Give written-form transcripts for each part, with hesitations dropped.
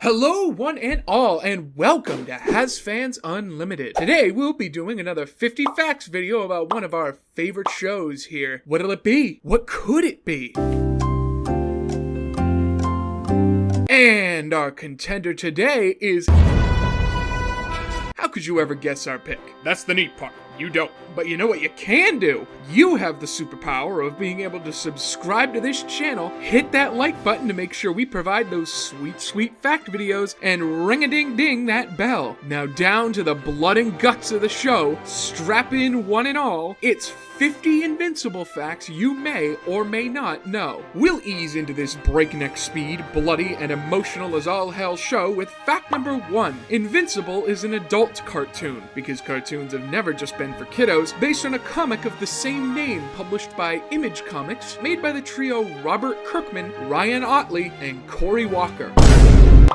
Hello one and all, and welcome to Hazfans Unlimited. Today we'll be doing another 50 facts video about one of our favorite shows here. What'll it be? What could it be? And our contender today is... How could you ever guess our pick? That's the neat part. You don't. But you know what you can do? You have the superpower of being able to subscribe to this channel, hit that like button to make sure we provide those sweet fact videos, and ring-a-ding-ding that bell. Now down to the blood and guts of the show, strap in one and all, it's 50 invincible facts you may or may not know. We'll ease into this breakneck speed, bloody, and emotional as all hell show with fact number 1. Invincible is an adult cartoon, because cartoons have never just been for kiddos, based on a comic of the same name published by Image Comics, made by the trio Robert Kirkman, Ryan Ottley, and Cory Walker.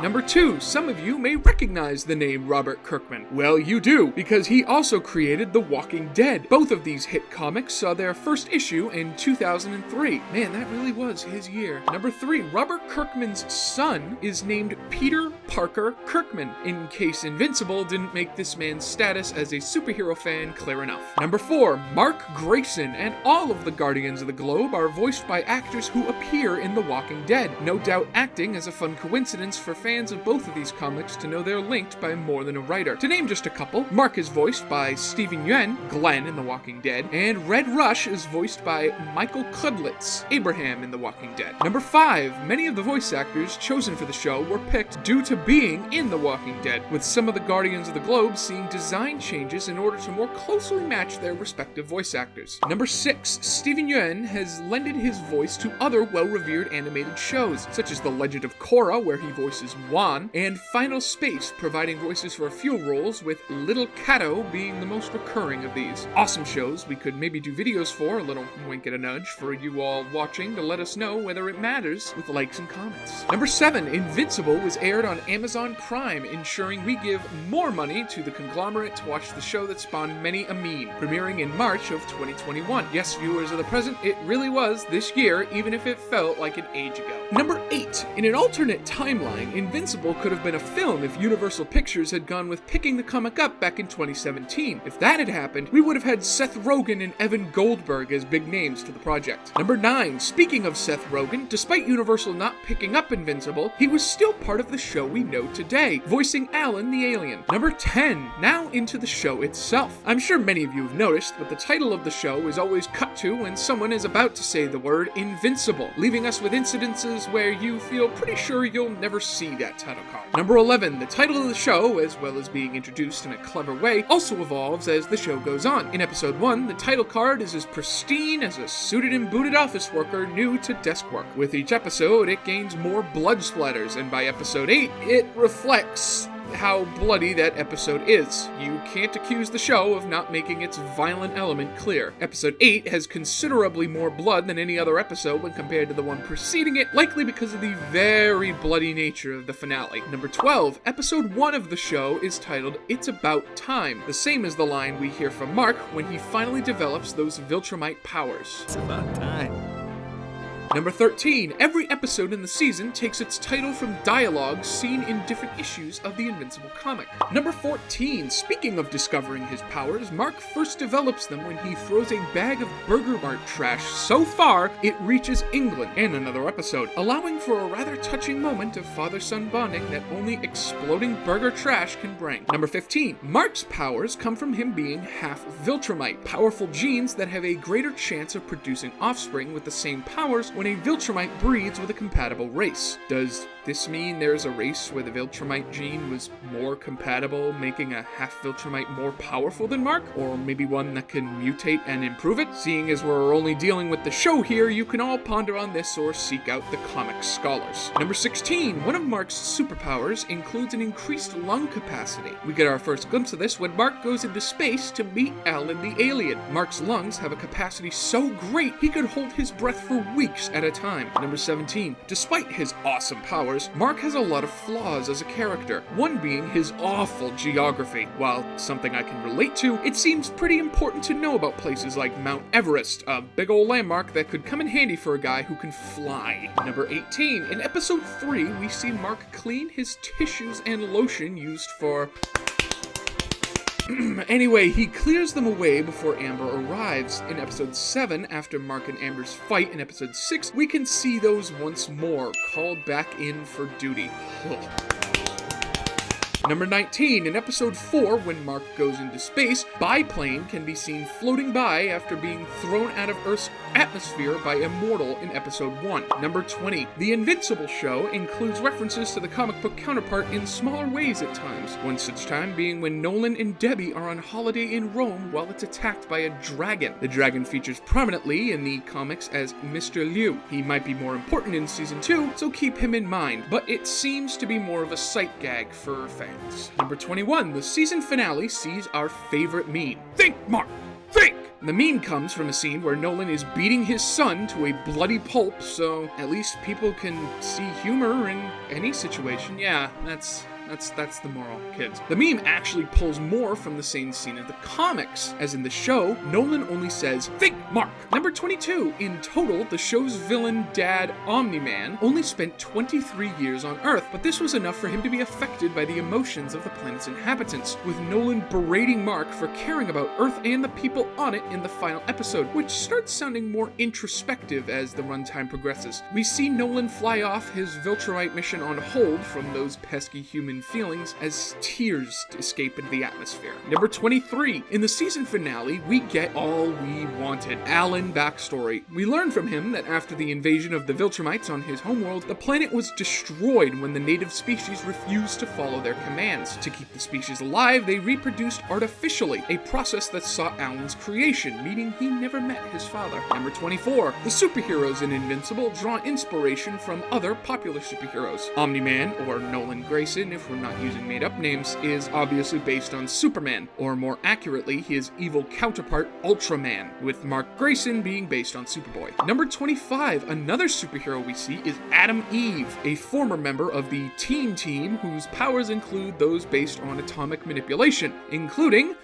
Number 2, some of you may recognize the name Robert Kirkman. Well, you do, because he also created The Walking Dead. Both of these hit comics saw their first issue in 2003. Man, that really was his year. Number 3, Robert Kirkman's son is named Peter Parker Kirkman, in case Invincible didn't make this man's status as a superhero fan clear enough. Number 4, Mark Grayson and all of the Guardians of the Globe are voiced by actors who appear in The Walking Dead. No doubt acting as a fun coincidence for fans of both of these comics to know they're linked by more than a writer. To name just a couple, Mark is voiced by Steven Yeun, Glenn in The Walking Dead, and Red Rush is voiced by Michael Kudlitz, Abraham in The Walking Dead. Number 5, many of the voice actors chosen for the show were picked due to being in The Walking Dead, with some of the Guardians of the Globe seeing design changes in order to more closely match their respective voice actors. Number 6, Steven Yeun has lended his voice to other well-revered animated shows, such as The Legend of Korra, where he voices Juan, and Final Space, providing voices for a few roles, with Little Cato being the most recurring of these. Awesome shows we could maybe do videos for, a little wink and a nudge for you all watching to let us know whether it matters with likes and comments. Number 7, Invincible was aired on Amazon Prime, ensuring we give more money to the conglomerate to watch the show that spawned many amine, premiering in March of 2021. Yes, viewers of the present, it really was this year, even if it felt like an age ago. Number 8, in an alternate timeline, Invincible could have been a film if Universal Pictures had gone with picking the comic up back in 2017. If that had happened, we would have had Seth Rogen and Evan Goldberg as big names to the project. Number 9, speaking of Seth Rogen, despite Universal not picking up Invincible, he was still part of the show we know today, voicing Alan the Alien. Number 10, now into the show itself. I'm sure many of you have noticed, but the title of the show is always cut to when someone is about to say the word invincible, leaving us with incidences where you feel pretty sure you'll never see that title card. Number 11, the title of the show, as well as being introduced in a clever way, also evolves as the show goes on. In episode 1, the title card is as pristine as a suited and booted office worker new to desk work. With each episode, it gains more blood splatters, and by episode 8, it reflects how bloody that episode is. You can't accuse the show of not making its violent element clear. Episode 8 has considerably more blood than any other episode when compared to the one preceding it, likely because of the very bloody nature of the finale. Number 12, episode 1 of the show is titled It's About Time, the same as the line we hear from Mark when he finally develops those Viltrumite powers. It's about time. Number 13, every episode in the season takes its title from dialogue seen in different issues of the Invincible comic. Number 14, speaking of discovering his powers, Mark first develops them when he throws a bag of Burger Mart trash so far it reaches England, in another episode, allowing for a rather touching moment of father-son bonding that only exploding burger trash can bring. Number 15, Mark's powers come from him being half Viltrumite, powerful genes that have a greater chance of producing offspring with the same powers when a Viltrumite breeds with a compatible race. Does this mean there's a race where the Viltrumite gene was more compatible, making a half Viltrumite more powerful than Mark? Or maybe one that can mutate and improve it? Seeing as we're only dealing with the show here, you can all ponder on this or seek out the comic scholars. Number 16, one of Mark's superpowers includes an increased lung capacity. We get our first glimpse of this when Mark goes into space to meet Alan the Alien. Mark's lungs have a capacity so great he could hold his breath for weeks at a time. Number 17, despite his awesome powers, superpowers, Mark has a lot of flaws as a character, one being his awful geography. While something I can relate to, it seems pretty important to know about places like Mount Everest, a big old landmark that could come in handy for a guy who can fly. Number 18. In episode 3, we see Mark clean his tissues and lotion used for... Anyway, he clears them away before Amber arrives. In episode 7, after Mark and Amber's fight in episode 6, we can see those once more, called back in for duty. Ugh. Number 19, in episode 4, when Mark goes into space, Biplane can be seen floating by after being thrown out of Earth's atmosphere by Immortal in episode 1. Number 20, the Invincible show includes references to the comic book counterpart in smaller ways at times, one such time being when Nolan and Debbie are on holiday in Rome while it's attacked by a dragon. The dragon features prominently in the comics as Mr. Liu. He might be more important in season 2, so keep him in mind, but it seems to be more of a sight gag for fans. Number 21, the season finale sees our favorite meme. Think, Mark! Think! The meme comes from a scene where Nolan is beating his son to a bloody pulp, so at least people can see humor in any situation. Yeah, that's the moral, kids. The meme actually pulls more from the same scene of the comics. As in the show, Nolan only says, "Think, Mark!" Number 22, in total, the show's villain dad, Omni-Man, only spent 23 years on Earth, but this was enough for him to be affected by the emotions of the planet's inhabitants, with Nolan berating Mark for caring about Earth and the people on it in the final episode, which starts sounding more introspective as the runtime progresses. We see Nolan fly off his Viltrumite mission on hold from those pesky human feelings as tears escape into the atmosphere. Number 23. In the season finale, we get all we wanted. Alan backstory. We learn from him that after the invasion of the Viltrumites on his homeworld, the planet was destroyed when the native species refused to follow their commands. To keep the species alive, they reproduced artificially, a process that saw Alan's creation, meaning he never met his father. Number 24. The superheroes in Invincible draw inspiration from other popular superheroes. Omni-Man, or Nolan Grayson if we're not using made-up names, is obviously based on Superman, or more accurately, his evil counterpart, Ultraman, with Mark Grayson being based on Superboy. Number 25, another superhero we see is Adam Eve, a former member of the Teen Team whose powers include those based on atomic manipulation, including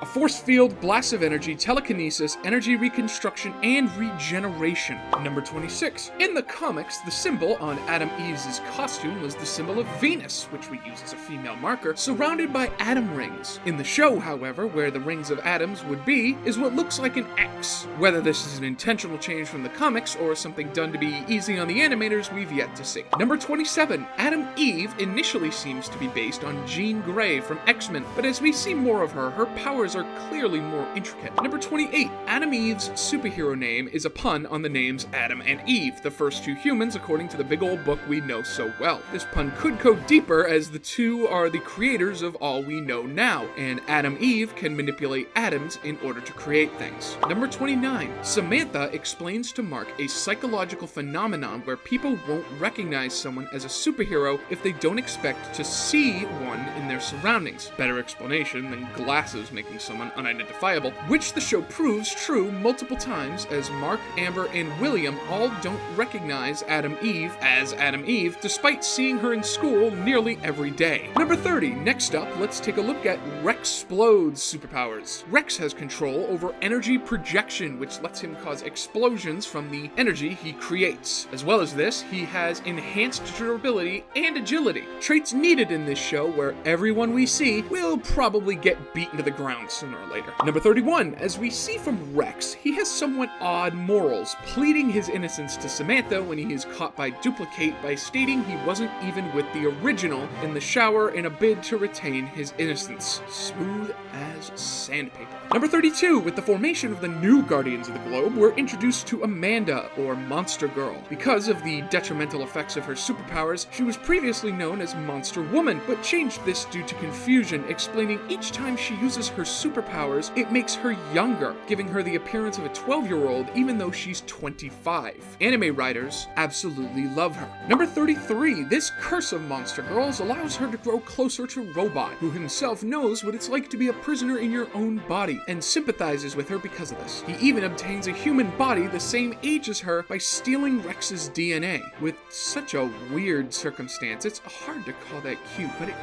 a force field, blasts of energy, telekinesis, energy reconstruction, and regeneration. Number 26. In the comics, the symbol on Adam Eve's costume was the symbol of Venus, which we use as a female marker, surrounded by atom rings. In the show, however, where the rings of atoms would be, is what looks like an X. Whether this is an intentional change from the comics or something done to be easy on the animators, we've yet to see. Number 27. Adam Eve initially seems to be based on Jean Grey from X-Men, but as we see more of her powers are clearly more intricate. Number 28. Adam Eve's superhero name is a pun on the names Adam and Eve, the first two humans according to the big old book we know so well. This pun could go deeper as the two are the creators of all we know now, and Adam Eve can manipulate atoms in order to create things. Number 29. Samantha explains to Mark a psychological phenomenon where people won't recognize someone as a superhero if they don't expect to see one in their surroundings. Better explanation than glasses making someone unidentifiable, which the show proves true multiple times as Mark, Amber, and William all don't recognize Adam Eve as Adam Eve despite seeing her in school nearly every day. Number 30. Next up, let's take a look at Rexplode's superpowers. Rex has control over energy projection, which lets him cause explosions from the energy he creates. As well as this, he has enhanced durability and agility, traits needed in this show where everyone we see will probably get beaten to the ground sooner or later. Number 31. As we see from Rex, he has somewhat odd morals, pleading his innocence to Samantha when he is caught by Duplicate by stating he wasn't even with the original in the shower in a bid to retain his innocence. Smooth as sandpaper. Number 32. With the formation of the new Guardians of the Globe, we're introduced to Amanda, or Monster Girl. Because of the detrimental effects of her superpowers, she was previously known as Monster Woman, but changed this due to confusion, explaining each time she uses her superpowers, it makes her younger, giving her the appearance of a 12-year-old even though she's 25. Anime writers absolutely love her. Number 33. This curse of Monster Girl Girls allows her to grow closer to Robot, who himself knows what it's like to be a prisoner in your own body, and sympathizes with her because of this. He even obtains a human body the same age as her by stealing Rex's DNA. With such a weird circumstance, it's hard to call that cute, but it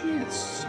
is.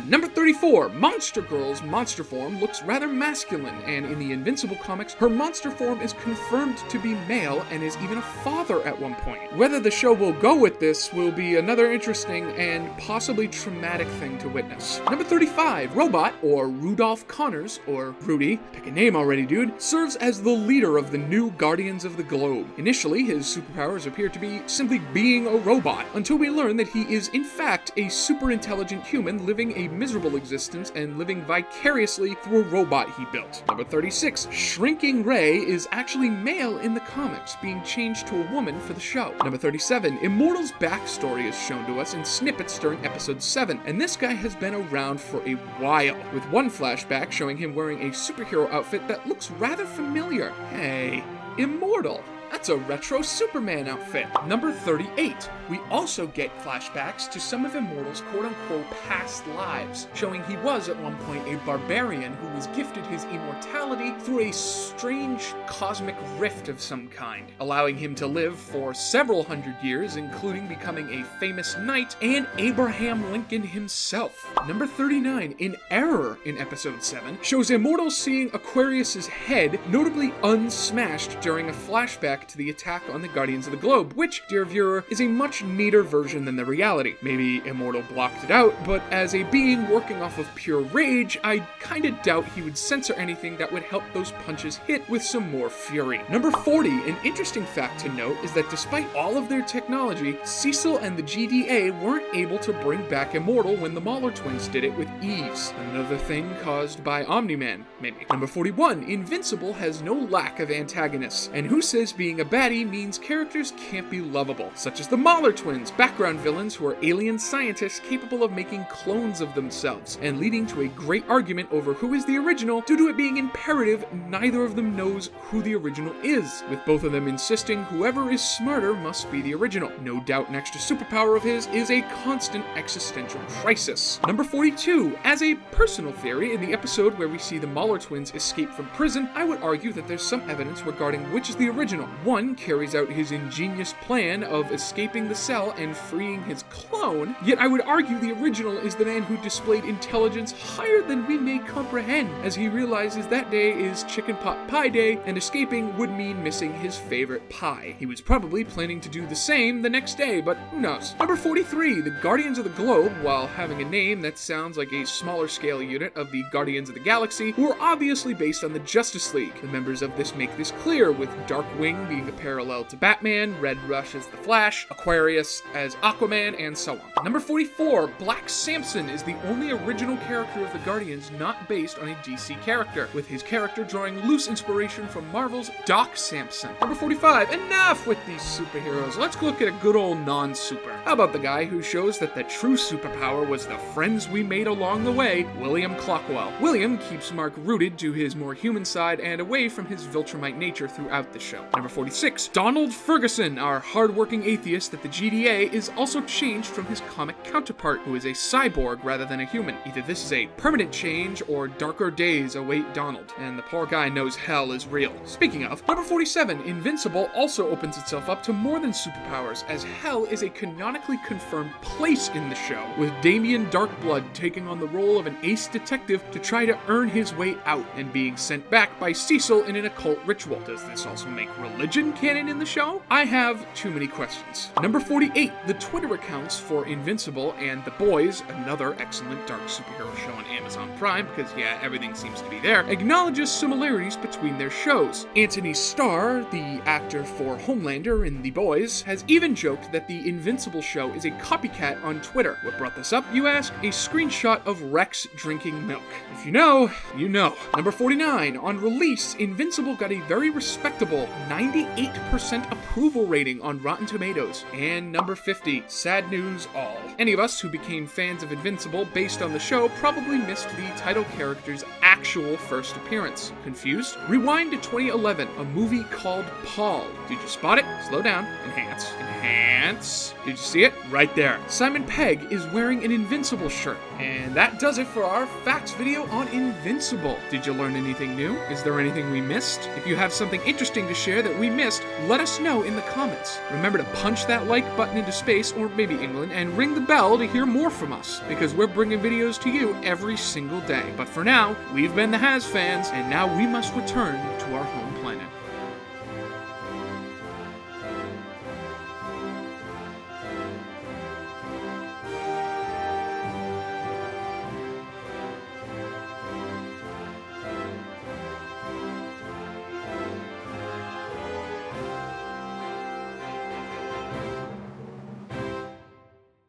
Number 34, Monster Girl's monster form looks rather masculine, and in the Invincible comics, her monster form is confirmed to be male and is even a father at one point. Whether the show will go with this will be another interesting and possibly traumatic thing to witness. Number 35, Robot, or Rudolph Connors, or Rudy, pick a name already, dude, serves as the leader of the new Guardians of the Globe. Initially, his superpowers appear to be simply being a robot, until we learn that he is in fact a super intelligent human living a miserable existence and living vicariously through a robot he built. Number 36, Shrinking Ray is actually male in the comics, being changed to a woman for the show. Number 37, Immortal's backstory is shown to us in snippets during episode 7, and this guy has been around for a while, with one flashback showing him wearing a superhero outfit that looks rather familiar. Hey, Immortal. That's a retro Superman outfit. Number 38. We also get flashbacks to some of Immortal's quote-unquote past lives, showing he was at one point a barbarian who was gifted his immortality through a strange cosmic rift of some kind, allowing him to live for several hundred years, including becoming a famous knight and Abraham Lincoln himself. Number 39. In Error in episode 7 shows Immortal seeing Aquarius's head notably unsmashed during a flashback to the attack on the Guardians of the Globe, which, dear viewer, is a much neater version than the reality. Maybe Immortal blocked it out, but as a being working off of pure rage, I kinda doubt he would censor anything that would help those punches hit with some more fury. Number 40, an interesting fact to note is that despite all of their technology, Cecil and the GDA weren't able to bring back Immortal when the Mauler twins did it with ease. Another thing caused by Omni-Man, maybe. Number 41, Invincible has no lack of antagonists, and who says being a baddie means characters can't be lovable, such as the Mauler twins, background villains who are alien scientists capable of making clones of themselves, and leading to a great argument over who is the original due to it being imperative neither of them knows who the original is, with both of them insisting whoever is smarter must be the original. No doubt an extra superpower of his is a constant existential crisis. Number 42, as a personal theory, in the episode where we see the Mauler twins escape from prison, I would argue that there's some evidence regarding which is the original. One carries out his ingenious plan of escaping the cell and freeing his clone, yet I would argue the original is the man who displayed intelligence higher than we may comprehend, as he realizes that day is chicken pot pie day, and escaping would mean missing his favorite pie. He was probably planning to do the same the next day, but who knows. Number 43, the Guardians of the Globe, while having a name that sounds like a smaller scale unit of the Guardians of the Galaxy, were obviously based on the Justice League. The members of this make this clear, with Darkwing being a parallel to Batman, Red Rush as the Flash, Aquarius as Aquaman, and so on. Number 44, Black Samson is the only original character of the Guardians not based on a DC character, with his character drawing loose inspiration from Marvel's Doc Samson. Number 45, enough with these superheroes. Let's look at a good old non-super. How about the guy who shows that the true superpower was the friends we made along the way, William Clockwell. William keeps Mark rooted to his more human side and away from his Viltrumite nature throughout the show. Number 46, Donald Ferguson, our hardworking atheist that the GDA is also changed from his comic counterpart, who is a cyborg rather than a human. Either this is a permanent change or darker days await Donald, and the poor guy knows hell is real. Speaking of, number 47, Invincible also opens itself up to more than superpowers, as hell is a canonically confirmed place in the show, with Damien Darkblood taking on the role of an ace detective to try to earn his way out, and being sent back by Cecil in an occult ritual. Does this also make religion canon in the show? I have too many questions. Number 48, the Twitter accounts for Invincible and The Boys, another excellent dark superhero show on Amazon Prime, because yeah, everything seems to be there, acknowledges similarities between their shows. Anthony Starr, the actor for Homelander in The Boys, has even joked that the Invincible show is a copycat on Twitter. What brought this up, you ask? A screenshot of Rex drinking milk. If you know, you know. Number 49, on release, Invincible got a very respectable 9 98% approval rating on Rotten Tomatoes. And number 50, sad news all. Any of us who became fans of Invincible based on the show probably missed the title character's actual first appearance. Confused? Rewind to 2011, a movie called Paul. Did you spot it? Slow down. Enhance. Enhance. Did you see it? Right there. Simon Pegg is wearing an Invincible shirt. And that does it for our facts video on Invincible. Did you learn anything new? Is there anything we missed? If you have something interesting to share that we missed, let us know in the comments. Remember to punch that like button into space, or maybe England, and ring the bell to hear more from us, because we're bringing videos to you every single day. But for now, we've been the Hazfans, and now we must return to our home.